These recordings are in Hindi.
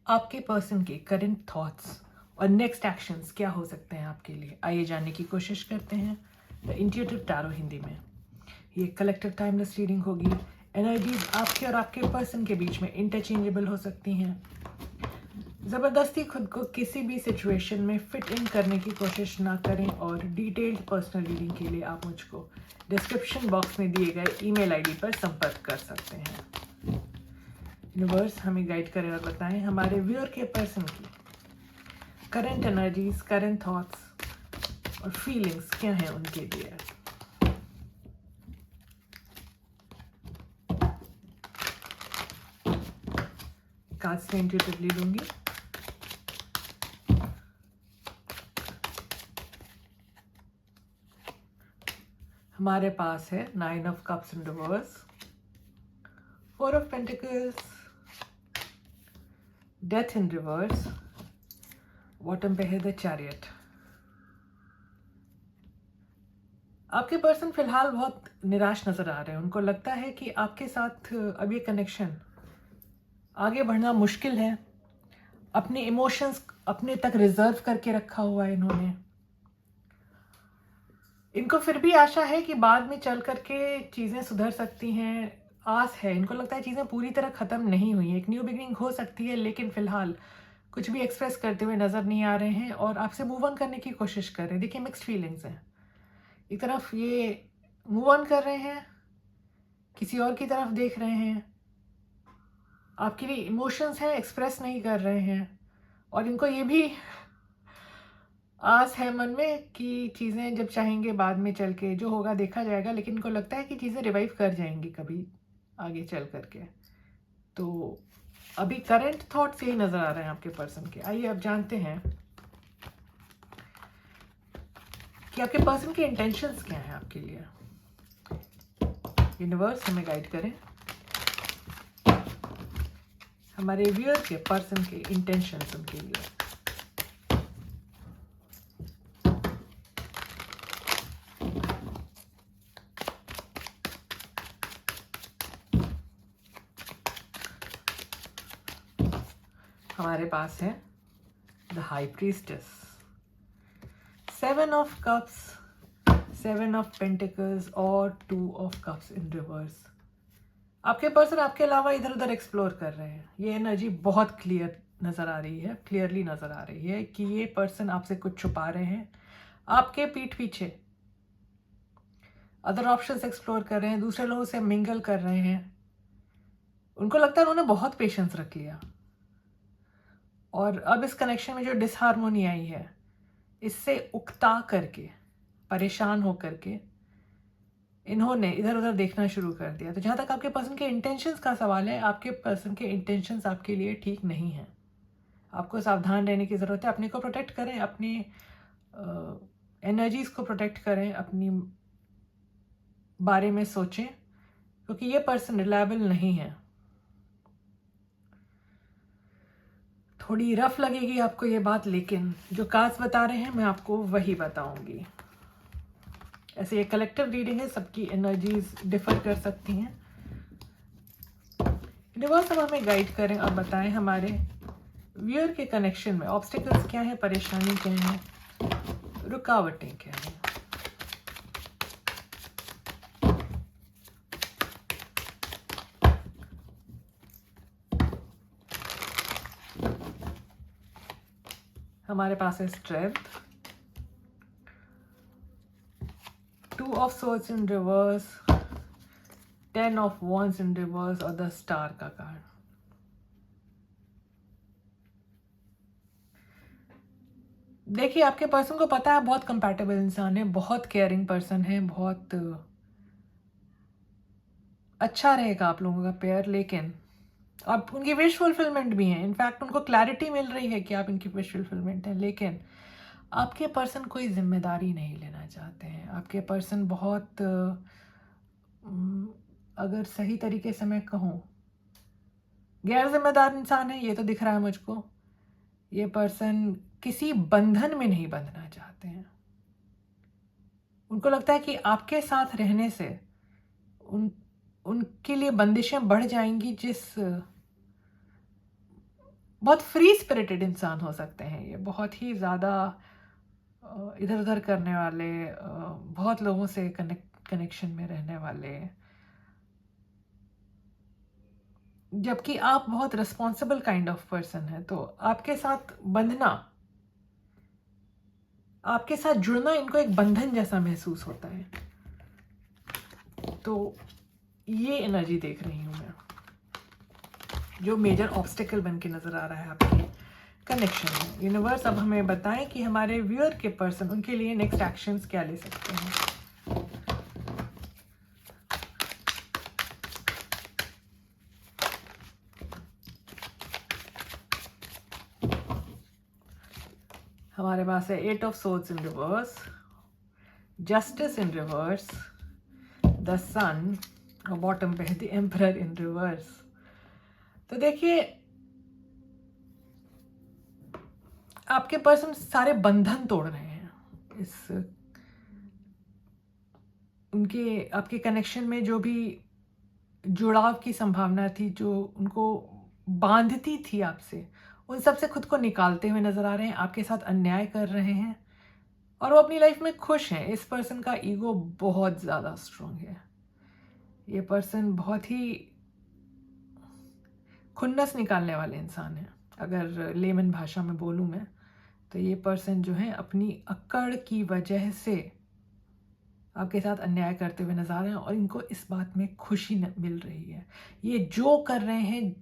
आपके पर्सन के करंट थॉट्स और नेक्स्ट एक्शंस क्या हो सकते हैं आपके लिए, आइए जानने की कोशिश करते हैं द इंट्यूटिव टैरो हिंदी में। ये कलेक्टिव टाइमलेस रीडिंग होगी। एनर्जीज आपके और आपके पर्सन के बीच में इंटरचेंजेबल हो सकती हैं। ज़बरदस्ती खुद को किसी भी सिचुएशन में फिट इन करने की कोशिश ना करें और डिटेल्ड पर्सनल रीडिंग के लिए आप मुझको डिस्क्रिप्शन बॉक्स में दिए गए ईमेल आईडी पर संपर्क कर सकते हैं। यूनिवर्स हमें गाइड करें और बताएं हमारे व्यूअर के पर्सन की करंट एनर्जीज, करंट थॉट्स और फीलिंग्स क्या हैं उनके लिए। कार्ड्स में इंट्यूटिवली लूंगी। हमारे पास है 9 of cups in reverse, 4 of pentacles, death in reverse, bottom पे है द चैरियट। आपके पर्सन फिलहाल बहुत निराश नजर आ रहे हैं। उनको लगता है कि आपके साथ अब ये कनेक्शन आगे बढ़ना मुश्किल है। अपने इमोशंस अपने तक रिजर्व करके रखा हुआ है इन्होंने। इनको फिर भी आशा है कि बाद में चल करके चीज़ें सुधर सकती हैं। आस है, इनको लगता है चीज़ें पूरी तरह ख़त्म नहीं हुई हैं, एक न्यू बिगनिंग हो सकती है, लेकिन फ़िलहाल कुछ भी एक्सप्रेस करते हुए नज़र नहीं आ रहे हैं और आपसे मूव ऑन करने की कोशिश कर रहे हैं। देखिए मिक्स्ड फीलिंग्स हैं। एक तरफ ये मूव ऑन कर रहे हैं, किसी और की तरफ देख रहे हैं, आपके लिए इमोशंस हैं, एक्सप्रेस नहीं कर रहे हैं, और इनको ये भी आस है मन में कि चीज़ें जब चाहेंगे बाद में चल के जो होगा देखा जाएगा, लेकिन इनको लगता है कि चीज़ें रिवाइव कर जाएंगी कभी आगे चल करके। तो अभी करंट थॉट्स यही नज़र आ रहे हैं आपके पर्सन के। आइए अब जानते हैं कि आपके पर्सन के इंटेंशंस क्या हैं आपके लिए। यूनिवर्स हमें गाइड करें हमारे व्यूअर के पर्सन के इंटेंशंस उनके लिए। हमारे पास है the high priestess, 7 of cups, 7 of pentacles और 2 ऑफ कप्स इन रिवर्स। आपके पर्सन आपके अलावा इधर उधर एक्सप्लोर कर रहे हैं। ये एनर्जी बहुत क्लियर नज़र आ रही है, क्लियरली नज़र आ रही है कि ये पर्सन आपसे कुछ छुपा रहे हैं। आपके पीठ पीछे अदर ऑप्शंस एक्सप्लोर कर रहे हैं, दूसरे लोगों से मिंगल कर रहे हैं। उनको लगता है उन्होंने बहुत पेशेंस रख लिया और अब इस कनेक्शन में जो डिसहार्मोनी आई है, इससे उकता करके, परेशान हो करके इन्होंने इधर उधर देखना शुरू कर दिया। तो जहाँ तक आपके पर्सन के इंटेंशंस का सवाल है, आपके पर्सन के इंटेंशंस आपके लिए ठीक नहीं हैं। आपको सावधान रहने की ज़रूरत है। अपने को प्रोटेक्ट करें, अपनी एनर्जीज़ को प्रोटेक्ट करें, अपनी बारे में सोचें, क्योंकि ये पर्सन रिलायबल नहीं है। थोड़ी रफ लगेगी आपको ये बात, लेकिन जो कार्ड्स बता रहे हैं मैं आपको वही बताऊंगी। ऐसे ये कलेक्टिव रीडिंग है, सबकी एनर्जीज डिफर कर सकती हैं। यूनिवर्स अब हमें गाइड करें और बताएं हमारे व्यूअर के कनेक्शन में ऑब्स्टिकल्स क्या है, परेशानी क्या है, रुकावटें क्या है। हमारे पास है strength, 2 of swords in reverse, 10 of wands in reverse और द स्टार का कार्ड। देखिए आपके पर्सन को पता है बहुत कंपैटिबल इंसान है, बहुत केयरिंग पर्सन है, बहुत अच्छा रहेगा आप लोगों का पेयर, लेकिन अब उनकी विश फुलफिलमेंट भी है। इनफैक्ट उनको क्लैरिटी मिल रही है कि आप इनकी विश फुलफिलमेंट है, लेकिन आपके पर्सन कोई जिम्मेदारी नहीं लेना चाहते हैं। आपके पर्सन बहुत अगर सही तरीके से मैं कहूँ, गैर जिम्मेदार इंसान है, ये तो दिख रहा है मुझको। ये पर्सन किसी बंधन में नहीं बंधना चाहते हैं। उनको लगता है कि आपके साथ रहने से उनके लिए बंदिशें बढ़ जाएंगी, बहुत फ्री स्पिरिटेड इंसान हो सकते हैं ये, बहुत ही ज़्यादा इधर उधर करने वाले, बहुत लोगों से कनेक्शन में रहने वाले, जबकि आप बहुत रिस्पॉन्सिबल काइंड ऑफ पर्सन है। तो आपके साथ बंधना, आपके साथ जुड़ना इनको एक बंधन जैसा महसूस होता है। तो ये एनर्जी देख रही हूँ मैं, जो मेजर ऑब्स्टेकल बन के नजर आ रहा है आपके कनेक्शन में। यूनिवर्स अब हमें बताएं कि हमारे व्यूअर के पर्सन, उनके लिए नेक्स्ट एक्शंस क्या ले सकते हैं। हमारे पास है 8 of swords in reverse, justice in reverse, the sun, और बॉटम पे है द एम्परर इन रिवर्स। तो देखिए, आपके पर्सन सारे बंधन तोड़ रहे हैं इस, उनके आपके कनेक्शन में जो भी जुड़ाव की संभावना थी, जो उनको बांधती थी आपसे, उन सब से खुद को निकालते हुए नजर आ रहे हैं। आपके साथ अन्याय कर रहे हैं और वो अपनी लाइफ में खुश हैं। इस पर्सन का ईगो बहुत ज़्यादा स्ट्रांग है। ये पर्सन बहुत ही खुन्नस निकालने वाले इंसान हैं। अगर लेमन भाषा में बोलूँ मैं, तो ये पर्सन जो है अपनी अक्कड़ की वजह से आपके साथ अन्याय करते हुए नजर आ रहे हैं और इनको इस बात में खुशी मिल रही है। ये जो कर रहे हैं,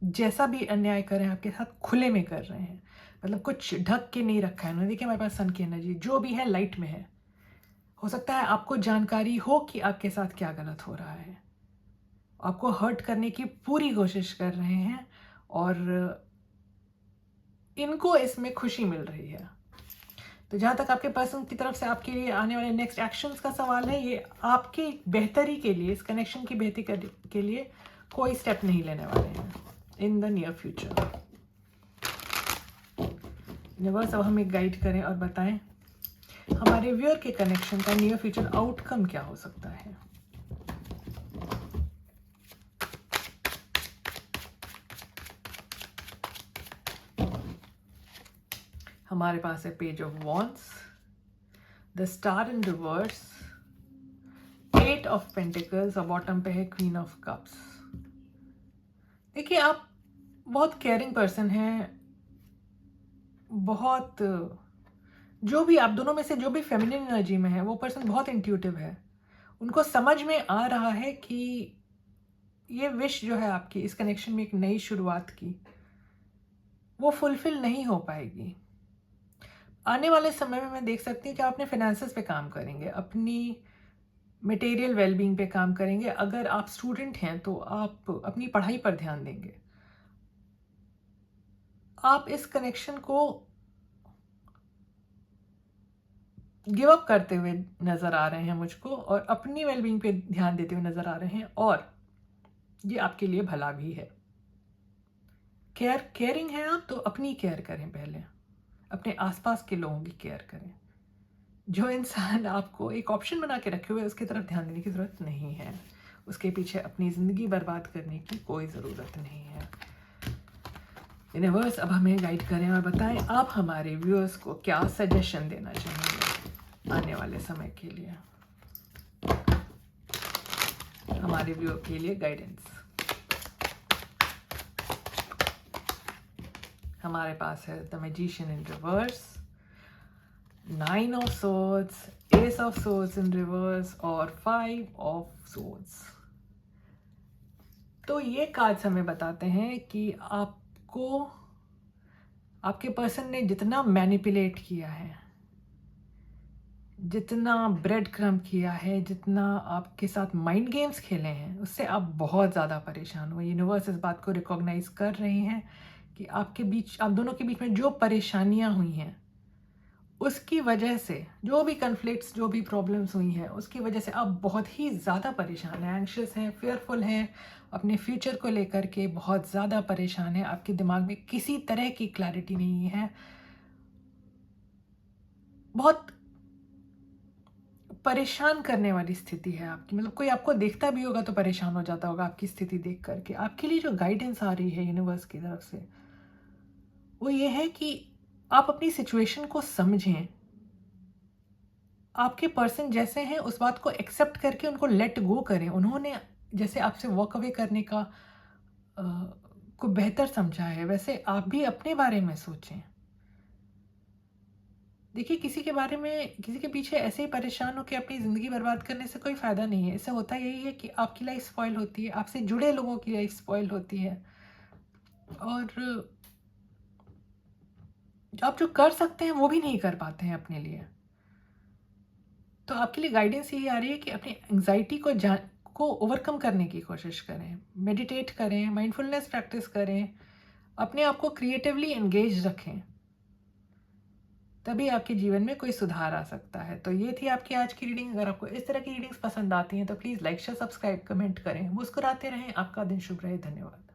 जैसा भी अन्याय कर रहे हैं आपके साथ, खुले में कर रहे हैं, मतलब कुछ ढक के नहीं रखा है उन्होंने। देखिए हमारे पास सन की एनर्जी, जो भी है लाइट में है। हो सकता है आपको जानकारी हो कि आपके साथ क्या गलत हो रहा है, आपको हर्ट करने की पूरी कोशिश कर रहे हैं और इनको इसमें खुशी मिल रही है। तो जहाँ तक आपके पर्सन की तरफ से आपके लिए आने वाले नेक्स्ट एक्शंस का सवाल है, ये आपकी बेहतरी के लिए, इस कनेक्शन की बेहतरी के लिए कोई स्टेप नहीं लेने वाले हैं in the near future. Universe अब हमें गाइड करें और बताएं हमारे व्यूअर के कनेक्शन का नियर फ्यूचर आउटकम क्या हो सकता है। हमारे पास है page of wands, the star in reverse, 8 of pentacles और बॉटम पे है क्वीन ऑफ कप्स। देखिए आप बहुत केयरिंग पर्सन हैं, बहुत, जो भी आप दोनों में से जो भी फेमिनिन एनर्जी में है वो पर्सन बहुत इंट्यूटिव है। उनको समझ में आ रहा है कि ये विश जो है आपकी इस कनेक्शन में एक नई शुरुआत की, वो फुलफिल नहीं हो पाएगी। आने वाले समय में मैं देख सकती हूँ कि आप अपने फाइनेंसेस पे काम करेंगे, अपनी मटेरियल वेलबींग पे काम करेंगे। अगर आप स्टूडेंट हैं तो आप अपनी पढ़ाई पर ध्यान देंगे। आप इस कनेक्शन को गिव अप करते हुए नज़र आ रहे हैं मुझको, और अपनी वेलबींग पे ध्यान देते हुए नज़र आ रहे हैं, और ये आपके लिए भला भी है। केयरिंग है आप, तो अपनी केयर करें, पहले अपने आसपास के लोगों की केयर करें। जो इंसान आपको एक ऑप्शन बना के रखे हुए, उसकी तरफ ध्यान देने की ज़रूरत नहीं है। उसके पीछे अपनी ज़िंदगी बर्बाद करने की कोई ज़रूरत नहीं है। यूनिवर्स अब हमें गाइड करें और बताएं आप हमारे व्यूअर्स को क्या सजेशन देना चाहेंगे आने वाले समय के लिए, हमारे व्यूअर के लिए गाइडेंस। हमारे पास है the magician in reverse, 9 of swords, S of swords in reverse और 5 ऑफ सोर्ड्स। तो ये कार्ड्स हमें बताते हैं कि आपको आपके पर्सन ने जितना मैनिपुलेट किया है, जितना ब्रेड क्रम किया है, जितना आपके साथ माइंड गेम्स खेले हैं, उससे आप बहुत ज़्यादा परेशान हुए। यूनिवर्स इस बात को रिकॉग्नाइज कर रहे हैं कि आपके बीच, आप दोनों के बीच में जो परेशानियां हुई हैं, उसकी वजह से, जो भी कन्फ्लिक्ट्स, जो भी प्रॉब्लम्स हुई हैं, उसकी वजह से आप बहुत ही ज़्यादा परेशान हैं, एंग्शियस हैं, फेयरफुल हैं, अपने फ्यूचर को लेकर के बहुत ज़्यादा परेशान हैं। आपके दिमाग में किसी तरह की क्लैरिटी नहीं है, बहुत परेशान करने वाली स्थिति है आपकी, मतलब कोई आपको देखता भी होगा तो परेशान हो जाता होगा आपकी स्थिति देख करके। आपके लिए जो गाइडेंस आ रही है यूनिवर्स की तरफ से, वो ये है कि आप अपनी सिचुएशन को समझें। आपके पर्सन जैसे हैं उस बात को एक्सेप्ट करके उनको लेट गो करें। उन्होंने जैसे आपसे वॉक अवे करने का को बेहतर समझा है, वैसे आप भी अपने बारे में सोचें। देखिए, किसी के बारे में, किसी के पीछे ऐसे ही परेशान होकर अपनी ज़िंदगी बर्बाद करने से कोई फ़ायदा नहीं है। इससे होता यही है कि आपकी लाइफ स्पॉइल होती है, आपसे जुड़े लोगों की लाइफ स्पॉइल होती है, और आप जो कर सकते हैं वो भी नहीं कर पाते हैं अपने लिए। तो आपके लिए गाइडेंस यही आ रही है कि अपनी एंग्जाइटी को ओवरकम करने की कोशिश करें, मेडिटेट करें, माइंडफुलनेस प्रैक्टिस करें, अपने आप को क्रिएटिवली एंगेज रखें, तभी आपके जीवन में कोई सुधार आ सकता है। तो ये थी आपकी आज की रीडिंग। अगर आपको इस तरह की रीडिंग्स पसंद आती हैं तो please like, share, subscribe, comment करें। मुस्कुराते रहें। आपका दिन शुभ रहे। धन्यवाद।